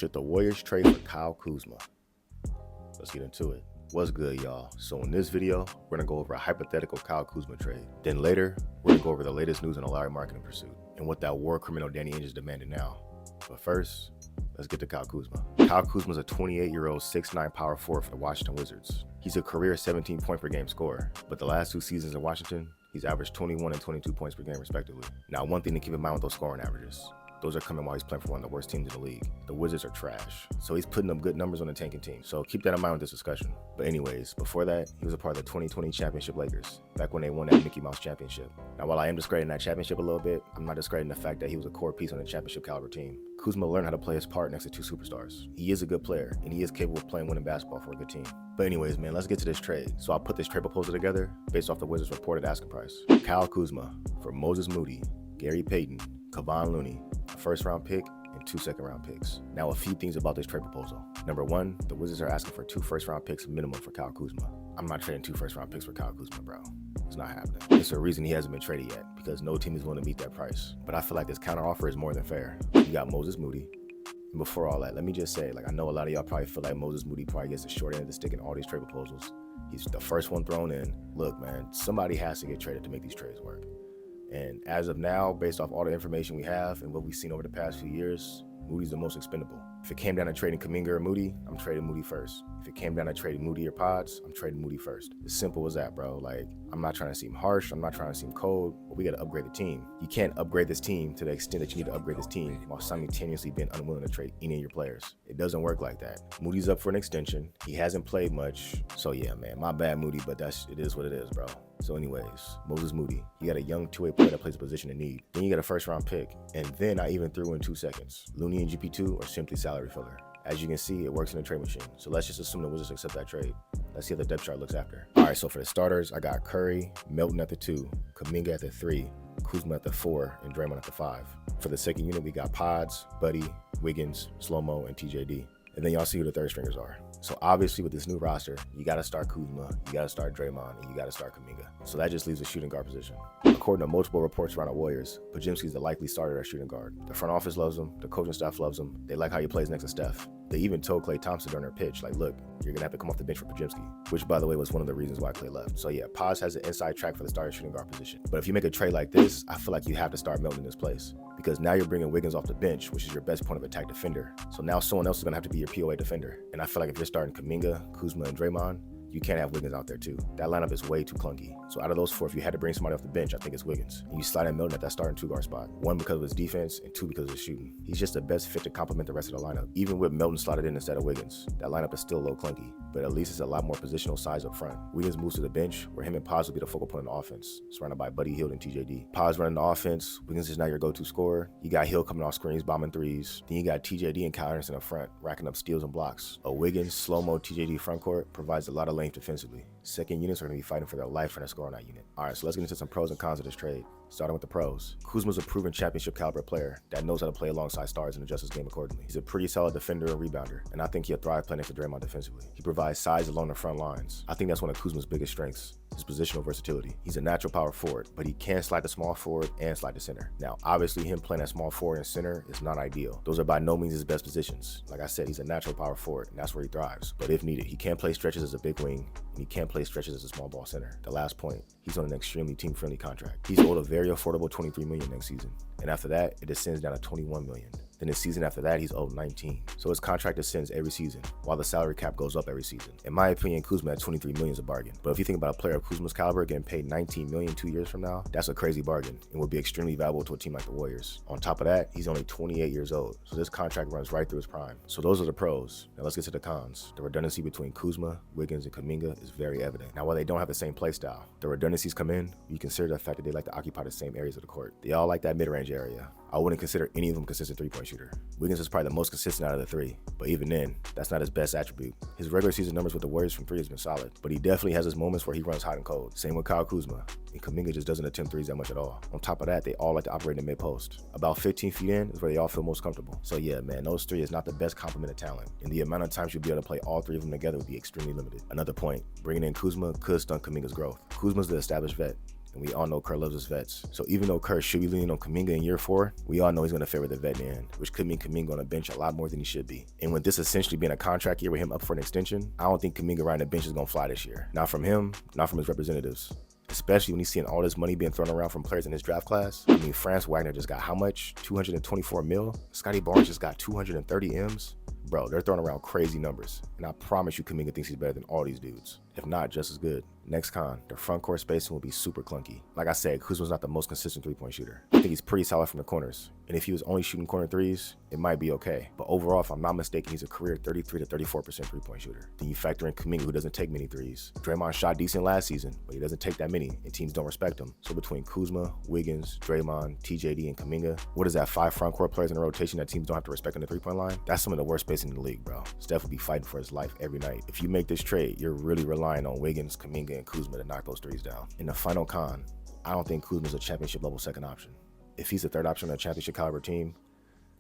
Should the Warriors trade for Kyle Kuzma? Let's get into it. What's good, y'all? So in this video, we're gonna go over a hypothetical Kyle Kuzma trade. Then later, we're gonna go over the latest news on the Lauri Markkanen pursuit and what that war criminal Danny Ainge is demanding now. But first, let's get to Kyle Kuzma. Kyle Kuzma is a 28-year-old 6'9" power forward for the Washington Wizards. He's a career 17-point-per-game scorer, but the last two seasons in Washington, he's averaged 21 and 22 points per game respectively. Now, one thing to keep in mind with those scoring averages, those are coming while he's playing for one of the worst teams in the league. The Wizards are trash, so he's putting up good numbers on the tanking team. So keep that in mind with this discussion. But anyways, before that, he was a part of the 2020 championship Lakers, back when they won that Mickey Mouse championship. Now, while I am discrediting that championship a little bit, I'm not discrediting the fact that he was a core piece on the championship caliber team. Kuzma learned how to play his part next to two superstars. He is a good player, and he is capable of playing winning basketball for a good team. But anyways, man, let's get to this trade. So I'll put this trade proposal together based off the Wizards' reported asking price. Kyle Kuzma for Moses Moody, Gary Payton, Kevon Looney, a first-round pick, and 2 second-round picks. Now, a few things about this trade proposal. Number one, the Wizards are asking for 2 first-round picks minimum for Kyle Kuzma. I'm not trading 2 first-round picks for Kyle Kuzma, bro. It's not happening. There's a reason he hasn't been traded yet, because no team is willing to meet that price. But I feel like this counteroffer is more than fair. You got Moses Moody. And before all that, let me just say, I know a lot of y'all probably feel like Moses Moody probably gets the short end of the stick in all these trade proposals. He's the first one thrown in. Look, man, somebody has to get traded to make these trades work. And as of now, based off all the information we have and what we've seen over the past few years, Moody's the most expendable. If it came down to trading Kuminga or Moody, I'm trading Moody first. If it came down to trading Moody or Pods, I'm trading Moody first. As simple as that, bro. I'm not trying to seem harsh. I'm not trying to seem cold, but we got to upgrade the team. You can't upgrade this team to the extent that you need to upgrade this team while simultaneously being unwilling to trade any of your players. It doesn't work like that. Moody's up for an extension. He hasn't played much. So yeah, man, my bad, Moody, but it is what it is, bro. So anyways, Moses Moody, you got a young two-way player that plays a position in need. Then you got a first-round pick. And then I even threw in 2 seconds. Looney and GP2 are simply salary filler. As you can see, it works in the trade machine. So let's just assume the Wizards accept that trade. Let's see how the depth chart looks after. All right, so for the starters, I got Curry, Melton at the 2, Kuminga at the 3, Kuzma at the 4, and Draymond at the 5. For the second unit, we got Pods, Buddy, Wiggins, Slow-Mo, and TJD. And then y'all see who the third stringers are. So obviously with this new roster, you got to start Kuzma, you got to start Draymond, and you got to start Kuminga. So that just leaves the shooting guard position. According to multiple reports around the Warriors, Podziemski's the likely starter at shooting guard. The front office loves him, the coaching staff loves him, they like how he plays next to Steph. They even told Klay Thompson during their pitch, look, you're gonna have to come off the bench for Podziemski, which by the way was one of the reasons why Klay left. So yeah, Paz has an inside track for the starting shooting guard position. But if you make a trade like this, I feel like you have to start Melton in this place, because now you're bringing Wiggins off the bench, which is your best point of attack defender. So now someone else is gonna have to be your POA defender. And I feel like if you're starting Kuminga, Kuzma, and Draymond, you can't have Wiggins out there too. That lineup is way too clunky. So out of those 4, if you had to bring somebody off the bench, I think it's Wiggins. And you slide in Melton at that starting 2-guard spot. 1, because of his defense, and 2, because of his shooting. He's just the best fit to complement the rest of the lineup. Even with Melton slotted in instead of Wiggins, that lineup is still low clunky, but at least it's a lot more positional size up front. Wiggins moves to the bench, where him and Paz will be the focal point of the offense, surrounded by Buddy Hield and TJD. Paz running the offense, Wiggins is now your go-to scorer. You got Hield coming off screens, bombing threes. Then you got TJD and Kyle Anderson up front, racking up steals and blocks. A Wiggins, Slow-Mo, TJD frontcourt provides a lot of length defensively. Second units are going to be fighting for their life in a score on that unit. All right, so let's get into some pros and cons of this trade. Starting with the pros. Kuzma's a proven championship caliber player that knows how to play alongside stars and adjust his game accordingly. He's a pretty solid defender and rebounder, and I think he'll thrive playing next to Draymond defensively. He provides size along the front lines. I think that's one of Kuzma's biggest strengths, his positional versatility. He's a natural power forward, but he can slide to small forward and slide to center. Now, obviously him playing at small forward and center is not ideal. Those are by no means his best positions. Like I said, he's a natural power forward, and that's where he thrives. But if needed, he can play stretches as a big wing, and he can play stretches as a small ball center. The last point, he's on an extremely team-friendly contract. He's owed a very affordable $23 million next season, and after that, it descends down to $21 million. Then the season after that, he's owed 19. So his contract descends every season, while the salary cap goes up every season. In my opinion, Kuzma at $23 million is a bargain. But if you think about a player of Kuzma's caliber getting paid $19 million 2 years from now, that's a crazy bargain and would be extremely valuable to a team like the Warriors. On top of that, he's only 28 years old, so this contract runs right through his prime. So those are the pros. Now let's get to the cons. The redundancy between Kuzma, Wiggins, and Kuminga is very evident. Now while they don't have the same play style, the redundancies come in, you consider the fact that they like to occupy the same areas of the court. They all like that mid-range area. I wouldn't consider any of them consistent three-point shooter. Wiggins is probably the most consistent out of the 3, but even then, that's not his best attribute. His regular season numbers with the Warriors from 3 has been solid, but he definitely has his moments where he runs hot and cold. Same with Kyle Kuzma, and Kuminga just doesn't attempt threes that much at all. On top of that, they all like to operate in the mid-post. About 15 feet in is where they all feel most comfortable. So yeah, man, those 3 is not the best complement of talent, and the amount of times you'll be able to play all 3 of them together would be extremely limited. Another point, bringing in Kuzma could stunt Kuminga's growth. Kuzma's the established vet. and we all know Kerr loves his vets. So even though Kerr should be leaning on Kuminga in year 4, we all know he's going to favor the vet in the end, which could mean Kuminga on the bench a lot more than he should be. And with this essentially being a contract year with him up for an extension, I don't think Kuminga riding the bench is going to fly this year. Not from him, not from his representatives. Especially when he's seeing all this money being thrown around from players in his draft class. I mean, Franz Wagner just got how much? 224 mil? Scotty Barnes just got 230 M's? Bro, they're throwing around crazy numbers. And I promise you Kuminga thinks he's better than all these dudes. If not, just as good. Next con, their front court spacing will be super clunky. Like I said, Kuzma's not the most consistent three-point shooter. I think he's pretty solid from the corners. And if he was only shooting corner threes, it might be okay. But overall, if I'm not mistaken, he's a career 33 to 34% three-point shooter. Then you factor in Kuminga, who doesn't take many threes. Draymond shot decent last season, but he doesn't take that many, and teams don't respect him. So between Kuzma, Wiggins, Draymond, TJD, and Kuminga, what is that, 5 front court players in a rotation that teams don't have to respect on the three-point line? That's some of the worst spacing in the league, bro. Steph will be fighting for his life every night. If you make this trade, you're really relying on Wiggins, Kuminga, and Kuzma to knock those threes down. In the final con, I don't think Kuzma's a championship level second option. If he's the third option on a championship caliber team,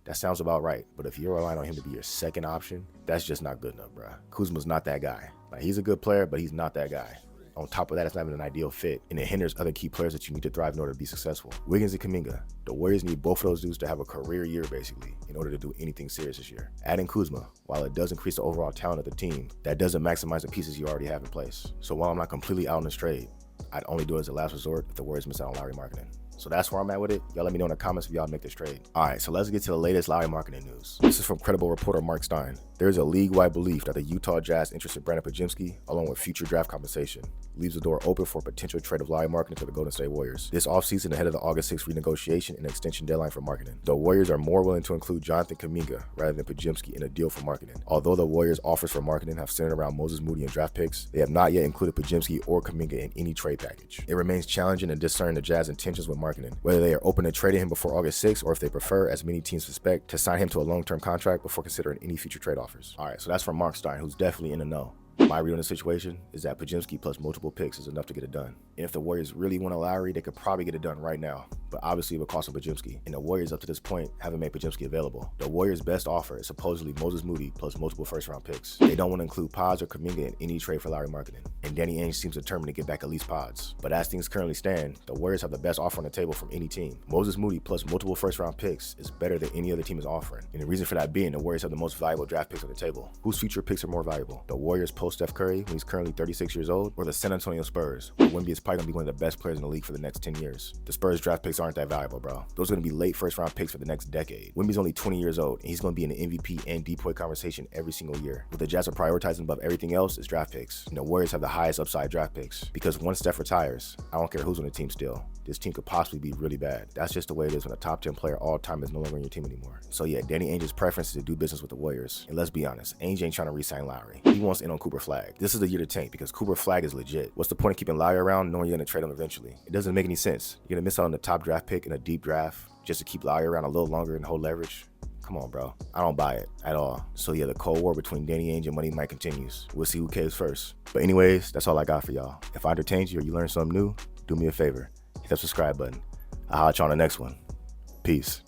that sounds about right. But if you're relying on him to be your second option, that's just not good enough, bro. Kuzma's not that guy. Like, he's a good player, but he's not that guy. On top of that, it's not even an ideal fit, and it hinders other key players that you need to thrive in order to be successful. Wiggins and Kuminga, the Warriors need both of those dudes to have a career year, basically, in order to do anything serious this year. Adding Kuzma, while it does increase the overall talent of the team, that doesn't maximize the pieces you already have in place. So while I'm not completely out on this trade, I'd only do it as a last resort if the Warriors miss out on Lauri Markkanen. So that's where I'm at with it. Y'all let me know in the comments if y'all make this trade. All right, so let's get to the latest Lauri Markkanen news. This is from credible reporter Mark Stein. There is a league-wide belief that the Utah Jazz interest in Brandon Podziemski, along with future draft compensation, leaves the door open for a potential trade of Lauri Markkanen to the Golden State Warriors this offseason ahead of the August 6th renegotiation and extension deadline for Markkanen. The Warriors are more willing to include Jonathan Kuminga rather than Podziemski in a deal for Markkanen. Although the Warriors' offers for Markkanen have centered around Moses Moody and draft picks, they have not yet included Podziemski or Kuminga in any trade package. It remains challenging to discern the Jazz intentions with Markkanen, whether they are open to trading him before August 6th or if they prefer, as many teams suspect, to sign him to a long-term contract before considering any future trade offers. All right, so that's from Mark Stein, who's definitely in the know. My read on the situation is that Podziemski plus multiple picks is enough to get it done. And if the Warriors really want a Lauri, they could probably get it done right now. But obviously it would cost Podziemski. And the Warriors up to this point haven't made Podziemski available. The Warriors' best offer is supposedly Moses Moody plus multiple first-round picks. They don't want to include Pods or Kuminga in any trade for Lauri Markkanen. And Danny Ainge seems determined to get back at least Pods. But as things currently stand, the Warriors have the best offer on the table from any team. Moses Moody plus multiple first-round picks is better than any other team is offering. And the reason for that being, the Warriors have the most valuable draft picks on the table. Whose future picks are more valuable? The Warriors post Steph Curry, when he's currently 36 years old, or the San Antonio Spurs, where Wemby is probably going to be one of the best players in the league for the next 10 years. The Spurs draft picks aren't that valuable, bro. Those are going to be late first-round picks for the next decade. Wemby's only 20 years old, and he's going to be in the MVP and DPOY conversation every single year. What the Jazz are prioritizing above everything else is draft picks. And the Warriors have the highest upside draft picks. Because once Steph retires, I don't care who's on the team still, this team could possibly be really bad. That's just the way it is when a top 10 player all time is no longer on your team anymore. So yeah, Danny Ainge's preference is to do business with the Warriors. And let's be honest, Ainge ain't trying to re-sign Lauri. He wants in on Cooper Flag. This is the year to tank because Cooper Flag is legit. What's the point of keeping Lauri around knowing you're going to trade him eventually? It doesn't make any sense. You're going to miss out on the top draft pick in a deep draft just to keep Lauri around a little longer and hold leverage. Come on, bro. I don't buy it at all. So yeah, the Cold War between Danny Ainge and Money Mike continues. We'll see who caves first. But anyways, that's all I got for y'all. If I entertained you or you learned something new, do me a favor. Hit that subscribe button. I'll holler at you on the next one. Peace.